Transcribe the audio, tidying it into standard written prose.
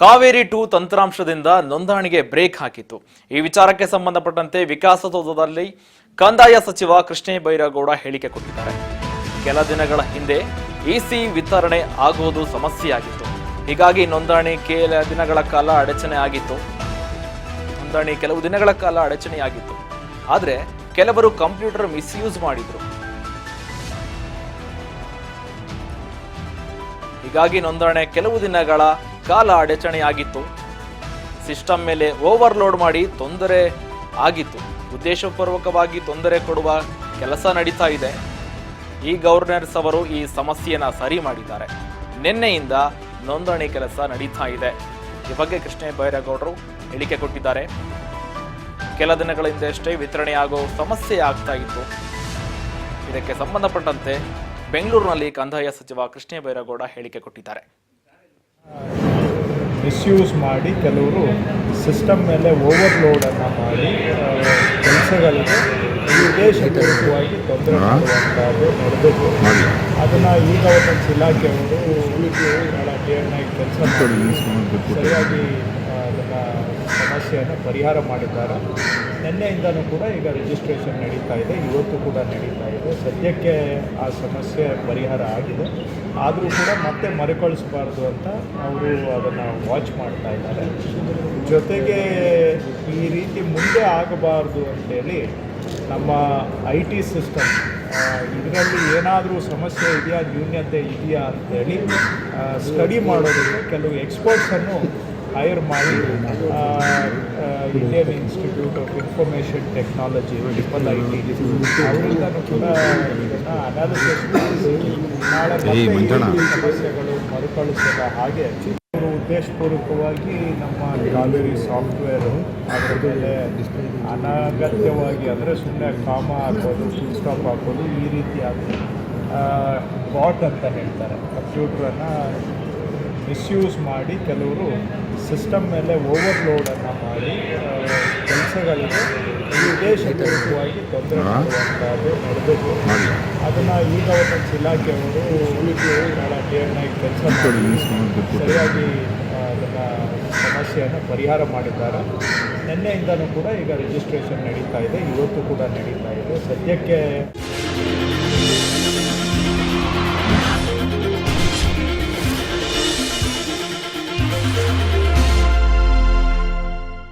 ಕಾವೇರಿ 2 ತಂತ್ರಾಂಶದಿಂದ ನೋಂದಣಿಗೆ ಬ್ರೇಕ್ ಹಾಕಿತ್ತು. ಈ ವಿಚಾರಕ್ಕೆ ಸಂಬಂಧಪಟ್ಟಂತೆ ವಿಕಾಸಸೌಧದಲ್ಲಿ ಕಂದಾಯ ಸಚಿವ ಕೃಷ್ಣ ಬೈರೇಗೌಡ ಹೇಳಿಕೆ ಕೊಟ್ಟಿದ್ದಾರೆ. ಕೆಲ ದಿನಗಳ ಹಿಂದೆ ಇಸಿ ವಿತರಣೆ ಆಗುವುದು ಸಮಸ್ಯೆಯಾಗಿತ್ತು. ಹೀಗಾಗಿ ನೋಂದಣಿ ಕೆಲವು ದಿನಗಳ ಕಾಲ ಅಡಚಣೆಯಾಗಿತ್ತು. ಆದರೆ ಕೆಲವರು ಕಂಪ್ಯೂಟರ್ ಮಿಸ್ಯೂಸ್ ಮಾಡಿದ್ರು. ಹೀಗಾಗಿ ನೋಂದಣಿ ಕೆಲವು ದಿನಗಳ ಕಾಲ ಅಡಚಣೆಯಾಗಿತ್ತು. ಸಿಸ್ಟಮ್ ಮೇಲೆ ಓವರ್ಲೋಡ್ ಮಾಡಿ ತೊಂದರೆ ಆಗಿತ್ತು. ಉದ್ದೇಶಪೂರ್ವಕವಾಗಿ ತೊಂದರೆ ಕೊಡುವ ಕೆಲಸ ನಡೀತಾ ಇದೆ. ಈ ಗವರ್ನರ್ಸ್ ಅವರು ಈ ಸಮಸ್ಯೆಯನ್ನ ಸರಿ ಮಾಡಿದ್ದಾರೆ. ನಿನ್ನೆಯಿಂದ ನೋಂದಣಿ ಕೆಲಸ ನಡೀತಾ ಇದೆ. ಈ ಬಗ್ಗೆ ಕೃಷ್ಣ ಬೈರೇಗೌಡರು ಹೇಳಿಕೆ ಕೊಟ್ಟಿದ್ದಾರೆ. ಕೆಲ ದಿನಗಳ ಹಿಂದಷ್ಟೇ ವಿತರಣೆಯಾಗೋ ಸಮಸ್ಯೆ ಆಗ್ತಾ ಇತ್ತು. ಇದಕ್ಕೆ ಸಂಬಂಧಪಟ್ಟಂತೆ ಬೆಂಗಳೂರಿನಲ್ಲಿ ಕಂದಾಯ ಸಚಿವ ಕೃಷ್ಣ ಬೈರೇಗೌಡ ಹೇಳಿಕೆ ಕೊಟ್ಟಿದ್ದಾರೆ. ಮಿಸ್ಯೂಸ್ ಮಾಡಿ ಕೆಲವರು ಸಿಸ್ಟಮ್ ಮೇಲೆ ಓವರ್ಲೋಡನ್ನು ಮಾಡಿ ಕೆಲಸಗಳಿಗೆ ಉದ್ದೇಶಪೂರ್ವಕವಾಗಿ ತೊಂದರೆ ಮಾಡುವಂಥದ್ದು ನಡೆದಿತ್ತು. ಅದನ್ನು ಈಗ ಒಂದೊಂದು ಇಲಾಖೆಯವರು ಕೆಲಸ ಸರಿಯಾಗಿ ಅದನ್ನು ಸಮಸ್ಯೆಯನ್ನು ಪರಿಹಾರ ಮಾಡಿದ್ದಾರೆ. ನಿನ್ನೆಯಿಂದನೂ ಕೂಡ ಈಗ ರಿಜಿಸ್ಟ್ರೇಷನ್ ನಡೀತಾ ಇದೆ, ಇವತ್ತು ಕೂಡ ನಡೀತಾ ಇದೆ. ಸದ್ಯಕ್ಕೆ ಆ ಸಮಸ್ಯೆ ಪರಿಹಾರ ಆಗಿದೆ. ಆದರೂ ಕೂಡ ಮತ್ತೆ ಮರುಕಳಿಸಬಾರ್ದು ಅಂತ ಅವರು ಅದನ್ನು ವಾಚ್ ಮಾಡ್ತಾ ಇದ್ದಾರೆ. ಜೊತೆಗೆ ಈ ರೀತಿ ಮುಂದೆ ಆಗಬಾರ್ದು ಅಂತೇಳಿ ನಮ್ಮ IT ಸಿಸ್ಟಮ್ ಇದರಲ್ಲಿ ಏನಾದರೂ ಸಮಸ್ಯೆ ಇದೆಯಾ, ನ್ಯೂನ್ಯತೆ ಇದೆಯಾ ಅಂತೇಳಿ ಸ್ಟಡಿ ಮಾಡೋದಕ್ಕೆ ಕೆಲವು ಎಕ್ಸ್ಪರ್ಟ್ಸನ್ನು ಹೈರ್ ಮಾಡಿ Indian institute of information technology IIT ಅವರಿಂದನೂ ಕೂಡ ಇದನ್ನು ಅನಾಲಿಸಿಸ್ ಮಾಡಿ ನಾಳೆ ಸಮಸ್ಯೆಗಳು ಮರುಕಳಿಸದ ಹಾಗೆ ಅವರು ಉದ್ದೇಶಪೂರ್ವಕವಾಗಿ ನಮ್ಮ ಕಾವೇರಿ ಸಾಫ್ಟ್ವೇರು ಅದರ ಮೇಲೆ ಅನಗತ್ಯವಾಗಿ ಅಂದರೆ ಸುಮ್ಮನೆ ಕಾಮ ಹಾಕೋದು, ಫುಲ್ ಸ್ಟಾಪ್ ಹಾಕೋದು, ಈ ರೀತಿಯಾಗಿ ಬಾಟ್ ಅಂತ ಹೇಳ್ತಾರೆ, ಕಂಪ್ಯೂಟ್ರನ್ನು ಮಿಸ್ಯೂಸ್ ಮಾಡಿ ಕೆಲವರು ಸಿಸ್ಟಮ್ ಮೇಲೆ ಓವರ್ಲೋಡನ್ನು ಮಾಡಿ ಕೆಲಸಗಳಿಗೆ ಉದ್ದೇಶಪೂರ್ವಕವಾಗಿ ತೊಂದರೆ ಮಾಡುವಂಥದ್ದು ನಡೆದಿತ್ತು. ಅದನ್ನು ಈಗ ಒಂದೊಂದು ಇಲಾಖೆಯವರು ಕೆಲಸ ಸರಿಯಾಗಿ ಅದನ್ನು ಸಮಸ್ಯೆಯನ್ನು ಪರಿಹಾರ ಮಾಡಿದ್ದಾರೆ. ನಿನ್ನೆಯಿಂದನೂ ಕೂಡ ಈಗ ರಿಜಿಸ್ಟ್ರೇಷನ್ ನಡೀತಾ ಇದೆ, ಇವತ್ತು ಕೂಡ ನಡೀತಾ ಇದೆ. ಸದ್ಯಕ್ಕೆ